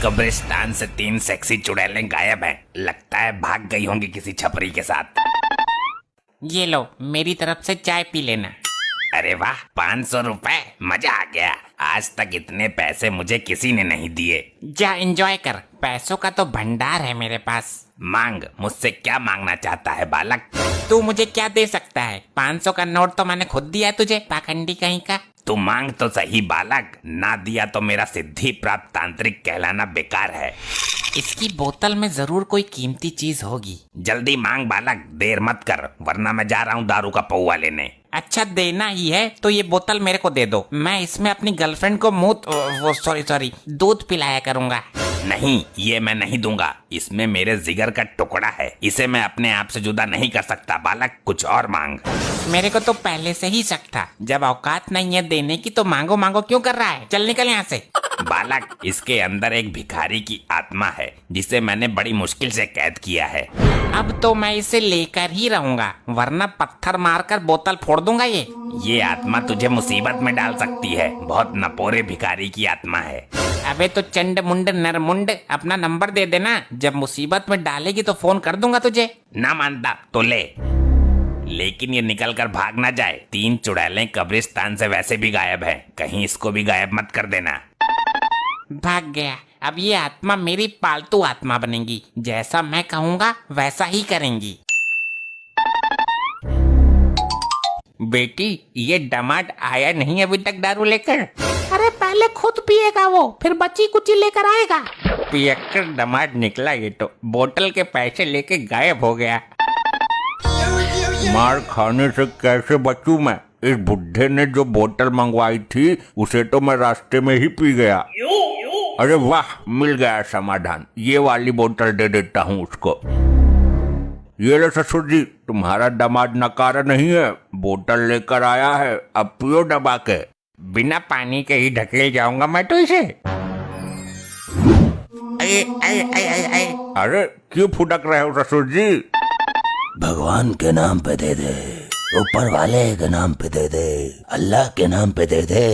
कब्रिस्तान से 3 सेक्सी चुड़ैलें गायब हैं। लगता है भाग गई होंगी किसी छपरी के साथ। ये लो, मेरी तरफ से चाय पी लेना। अरे वाह, 500 रुपए, मजा आ गया। आज तक इतने पैसे मुझे किसी ने नहीं दिए। जा एंजॉय कर, पैसों का तो भंडार है मेरे पास। मांग, मुझसे क्या मांगना चाहता है बालक? तू मुझे क्या दे सकता है? 500 का नोट तो मैंने खुद दिया तुझे, पाखंडी कहीं का। तू मांग तो सही बालक, ना दिया तो मेरा सिद्धि प्राप्त तांत्रिक कहलाना बेकार है। इसकी बोतल में जरूर कोई कीमती चीज होगी। जल्दी मांग बालक, देर मत कर, वरना मैं जा रहा हूँ दारू का पौवा लेने। अच्छा, देना ही है तो ये बोतल मेरे को दे दो। मैं इसमें अपनी गर्लफ्रेंड को सॉरी दूध पिलाया करूंगा। नहीं, ये मैं नहीं दूंगा। इसमें मेरे जिगर का टुकड़ा है, इसे मैं अपने आप से जुदा नहीं कर सकता बालक। कुछ और मांग। मेरे को तो पहले से ही शक था, जब औकात नहीं है देने की तो मांगो मांगो क्यों कर रहा है? चल निकल यहाँ से। बालक, इसके अंदर एक भिखारी की आत्मा है जिसे मैंने बड़ी मुश्किल से कैद किया है। अब तो मैं इसे लेकर ही रहूंगा, वरना पत्थर मारकर बोतल फोड़ दूंगा। ये आत्मा तुझे मुसीबत में डाल सकती है। बहुत नपोरे भिखारी की आत्मा है। अबे तो चंड मुंड नरमुंड, अपना नंबर दे देना, जब मुसीबत में डालेगी तो फोन कर दूंगा तुझे। ना मानता तो ले, लेकिन ये निकल कर भाग ना जाए। 3 चुड़ैलें कब्रिस्तान से वैसे भी गायब हैं, कहीं इसको भी गायब मत कर देना। भाग गया। अब ये आत्मा मेरी पालतू आत्मा बनेगी, जैसा मैं कहूँगा वैसा ही करेंगी। बेटी, ये दामाद आया नहीं अभी तक दारू लेकर? अरे पहले खुद पिएगा वो, फिर बची कुची लेकर आएगा। पियक्कर दामाद निकला ये तो, बोतल के पैसे लेके गायब हो गया। मार खाने से कैसे बचूं मैं? इस बुढ़े ने जो बोतल मंगवाई थी उसे तो मैं रास्ते में ही पी गया। अरे वाह, मिल गया समाधान। ये वाली बोतल दे देता हूँ उसको। ये लो ससुर जी, तुम्हारा दामाद नकारा नहीं है, बोतल लेकर आया है, अब पियो दबा के। बिना पानी के ही ढकेल जाऊंगा मैं तो इसे। अरे क्यों फुटक रहे हो ससुर जी? भगवान के नाम पे दे दे, ऊपर वाले के नाम पे दे दे, अल्लाह के नाम पे दे दे।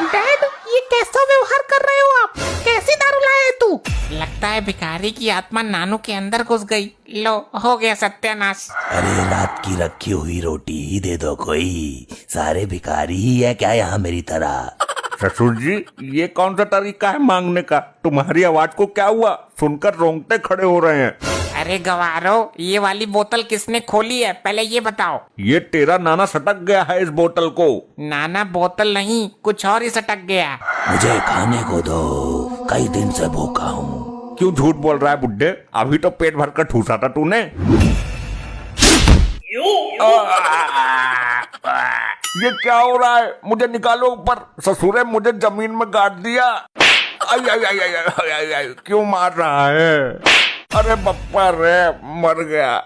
डैड, ये कैसा व्यवहार कर रहे हो आप? कैसी दारू लाए है तू? लगता है भिखारी की आत्मा नानू के अंदर घुस गई। लो, हो गया सत्यानाश। अरे रात की रखी हुई रोटी ही दे दो कोई, सारे भिखारी ही है क्या यहाँ मेरी तरह? ससुर जी, ये कौन सा तरीका है मांगने का? तुम्हारी आवाज को क्या हुआ? सुनकर रोंगटे खड़े हो रहे हैं। अरे गवारो, ये वाली बोतल किसने खोली है, पहले ये बताओ। ये तेरा नाना सटक गया है इस बोतल को। नाना बोतल नहीं, कुछ और ही सटक गया। मुझे खाने को दो, कई दिन से भूखा हूँ। क्यों झूठ बोल रहा है बुड्ढे? अभी तो पेट भर कर ठूसा था तूने। ये क्या हो रहा है? मुझे निकालो ऊपर। ससुरे मुझे जमीन में गाड़ दिया। आई आई आई आई आई आई आई, क्यों मार रहा है? अरे बप्पा रे, मर गया।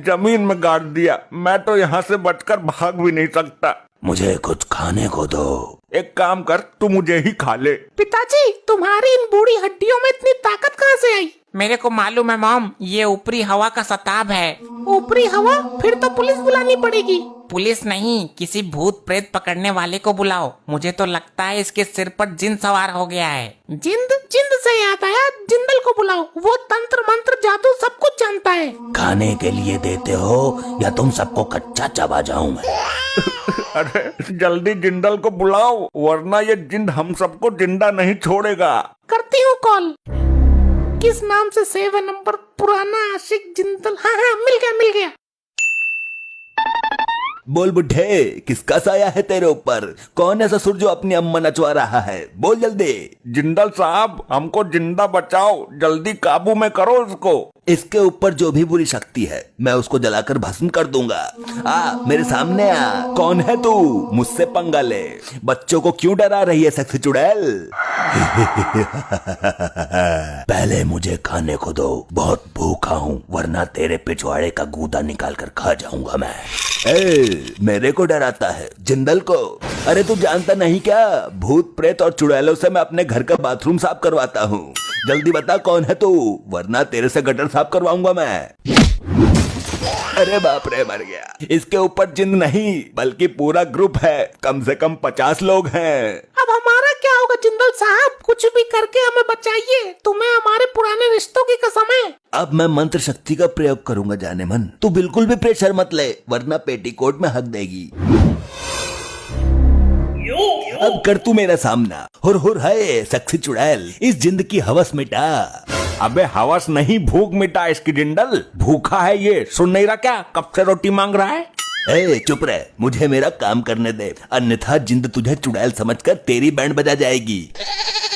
जमीन में गाड़ दिया। मैं तो यहाँ से बचकर भाग भी नहीं सकता। मुझे कुछ खाने को दो। एक काम कर, तू मुझे ही खा ले। पिताजी, तुम्हारी इन बूढ़ी हड्डियों में इतनी ताकत कहाँ से आई? मेरे को मालूम है मॉम, ये ऊपरी हवा का सताब है। ऊपरी हवा? फिर तो पुलिस बुलानी पड़ेगी। पुलिस नहीं, किसी भूत प्रेत पकड़ने वाले को बुलाओ। मुझे तो लगता है इसके सिर पर जिन सवार हो गया है। जिंद? जिंद से याद आया, जिंदल को बुलाओ, वो तंत्र मंत्र जादू सब कुछ जानता है। खाने के लिए देते हो या तुम सबको कच्चा चबा जाऊं मैं? अरे जल्दी जिंदल को बुलाओ, वरना ये जिंद हम सबको जिंदा नहीं छोड़ेगा। करती हूँ कॉल। किस नाम से सेव है नंबर? पुराना आशिक जिंदल। हाँ हाँ, मिल गया। बोल बुढ़े, किसका साया है तेरे ऊपर? कौन है ससुर जो अपनी अम्मा नचवा रहा है? बोल जल्दी। जिंदल साहब, हमको जिंदा बचाओ, जल्दी काबू में करो इसको। इसके ऊपर जो भी बुरी शक्ति है मैं उसको जलाकर भस्म कर दूंगा। मेरे सामने आ। कौन है तू? मुझसे पंगा ले। बच्चों को क्यों डरा रही है सेक्सी चुड़ैल? पहले मुझे खाने को दो, बहुत भूखा हूँ, वरना तेरे पिछवाड़े का गूदा निकाल कर खा जाऊंगा मैं। मेरे को डराता है? जिंदल को? अरे तू जानता नहीं क्या, भूत प्रेत और चुड़ैलों से मैं अपने घर का बाथरूम साफ करवाता हूँ। जल्दी बता कौन है तू, वरना तेरे से गटर साफ करवाऊंगा मैं। अरे बाप रे, मर गया। इसके ऊपर जिंद नहीं बल्कि पूरा ग्रुप है, कम से कम 50 लोग हैं। अब हमारा क्या होगा जिंदल साहब? कुछ भी करके हमें बचाइए, तुम्हें हमारे पुराने रिश्तों की कसम है। अब मैं मंत्र शक्ति का प्रयोग करूंगा जाने मन, तू बिल्कुल भी प्रेशर मत ले वरना पेटीकोट में हक देगी। अब कर तू मेरा सामना, हुर है सक्सी चुड़ैल, इस जिंद की हवस मिटा। अबे हवस नहीं, भूख मिटा इसकी जिंदल। भूखा है ये, सुन नहीं रहा क्या, कब से रोटी मांग रहा है। ए चुप रह, मुझे मेरा काम करने दे, अन्यथा जिंद तुझे चुड़ैल समझकर तेरी बैंड बजा जाएगी।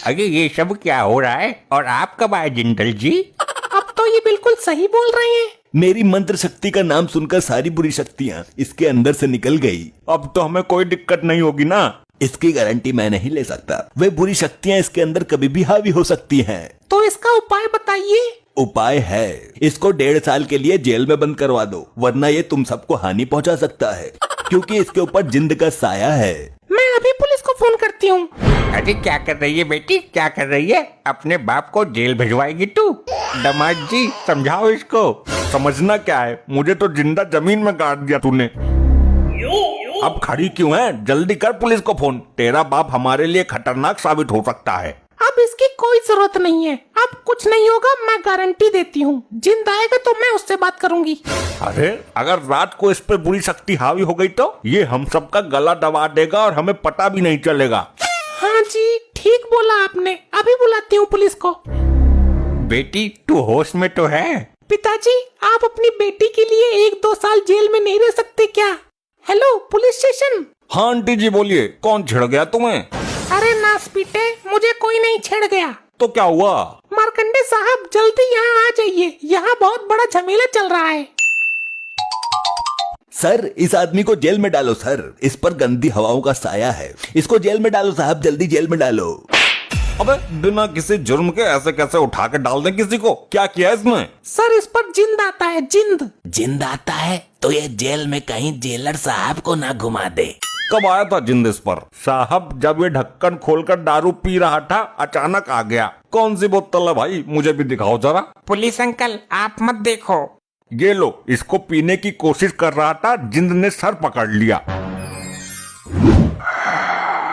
अरे ये सब क्या हो रहा है, और आप कब आए जिंदल जी। अब तो ये बिल्कुल सही बोल रहे हैं। मेरी मंत्र शक्ति का नाम सुनकर सारी बुरी शक्तियाँ इसके अंदर से निकल गई। अब तो हमें कोई दिक्कत नहीं होगी ना। इसकी गारंटी मैं नहीं ले सकता, वे बुरी शक्तियाँ इसके अंदर कभी भी हावी हो सकती हैं। तो इसका उपाय बताइए। उपाय है, इसको 1.5 साल के लिए जेल में बंद करवा दो, वरना ये तुम सबको हानि पहुंचा सकता है, क्योंकि इसके ऊपर जिंद का साया है। मैं अभी पुलिस को फोन करती हूँ। अरे क्या कर रही है बेटी, क्या कर रही है, अपने बाप को जेल भिजवाएगी तू। दामाद जी समझाओ इसको। समझना क्या है, मुझे तो जिंदा जमीन में गाड़ दिया तूने। अब खड़ी क्यों है, जल्दी कर पुलिस को फोन, तेरा बाप हमारे लिए खतरनाक साबित हो सकता है। अब इसकी कोई जरूरत नहीं है, अब कुछ नहीं होगा, मैं गारंटी देती हूँ। जिंद आएगा तो मैं उससे बात करूंगी। अरे अगर रात को इस पे बुरी शक्ति हावी हो गई तो ये हम सबका गला दबा देगा और हमें पता भी नहीं चलेगा। हाँ जी ठीक बोला आपने, अभी बुलाती हूँ पुलिस को। बेटी तू होश में तो है। पिताजी आप अपनी बेटी के लिए 1-2 साल जेल में नहीं रह सकते क्या। Hello police station. हाँ आंटी जी बोलिए, कौन छिड़ गया तुम्हें। अरे नास पीटे, मुझे कोई नहीं छेड़ गया। तो क्या हुआ। मार्कंडे साहब जल्दी यहाँ आ जाइए, यहाँ बहुत बड़ा झमेला चल रहा है। सर इस आदमी को जेल में डालो सर, इस पर गंदी हवाओं का साया है, इसको जेल में डालो साहब, जल्दी जेल में डालो। अबे बिना किसी जुर्म के ऐसे कैसे उठा के डाल दे किसी को, क्या किया इसने। सर इस पर जिंद आता है, जिंद। जिंद आता है तो ये जेल में कहीं जेलर साहब को ना घुमा दे। कब आया था जिंद इस पर। साहब जब ये ढक्कन खोलकर दारू पी रहा था अचानक आ गया। कौन सी बोतल है भाई, मुझे भी दिखाओ जरा। पुलिस अंकल आप मत देखो। ये लो, इसको पीने की कोशिश कर रहा था, जिंद ने सर पकड़ लिया।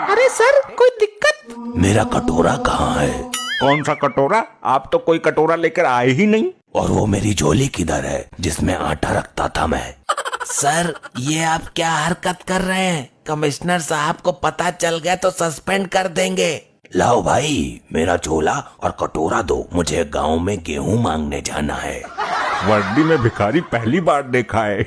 अरे सर कोई दिक्कत। मेरा कटोरा कहाँ है। कौन सा कटोरा, आप तो कोई कटोरा लेकर आए ही नहीं। और वो मेरी झोली किधर है जिसमें आटा रखता था मैं। सर ये आप क्या हरकत कर रहे हैं, कमिश्नर साहब को पता चल गया तो सस्पेंड कर देंगे। लाओ भाई मेरा झोला और कटोरा दो, मुझे गांव में गेहूं मांगने जाना है। वर्दी में भिखारी पहली बार देखा है।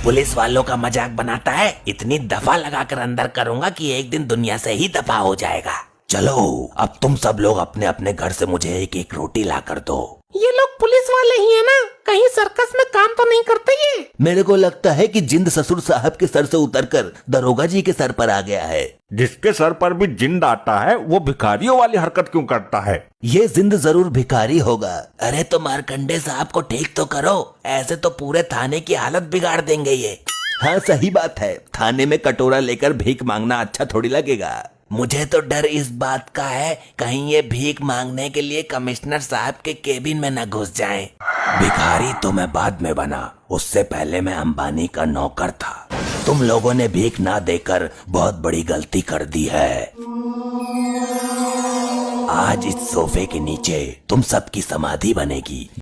पुलिस वालों का मजाक बनाता है, इतनी दफा लगाकर अंदर करूंगा कि एक दिन दुनिया से ही दफा हो जाएगा। चलो अब तुम सब लोग अपने अपने घर से मुझे एक एक रोटी ला कर दो। ये लोग पुलिस वाले ही है ना, कहीं सर्कस में काम तो नहीं करते ये। मेरे को लगता है कि जिंद ससुर साहब के सर से उतरकर दरोगा जी के सर पर आ गया है। जिसके सर पर भी जिंद आता है वो भिखारियों वाली हरकत क्यों करता है। ये जिंद जरूर भिखारी होगा। अरे तो मार्कंडे साहब को ठीक तो करो, ऐसे तो पूरे थाने की हालत बिगाड़ देंगे ये। हाँ सही बात है, थाने में कटोरा लेकर भीख मांगना अच्छा थोड़ी लगेगा। मुझे तो डर इस बात का है कहीं ये भीख मांगने के लिए कमिश्नर साहब के केबिन में न घुस जाएं। भिखारी तो मैं बाद में बना, उससे पहले मैं अंबानी का नौकर था। तुम लोगों ने भीख ना देकर बहुत बड़ी गलती कर दी है। आज इस सोफे के नीचे तुम सबकी समाधि बनेगी।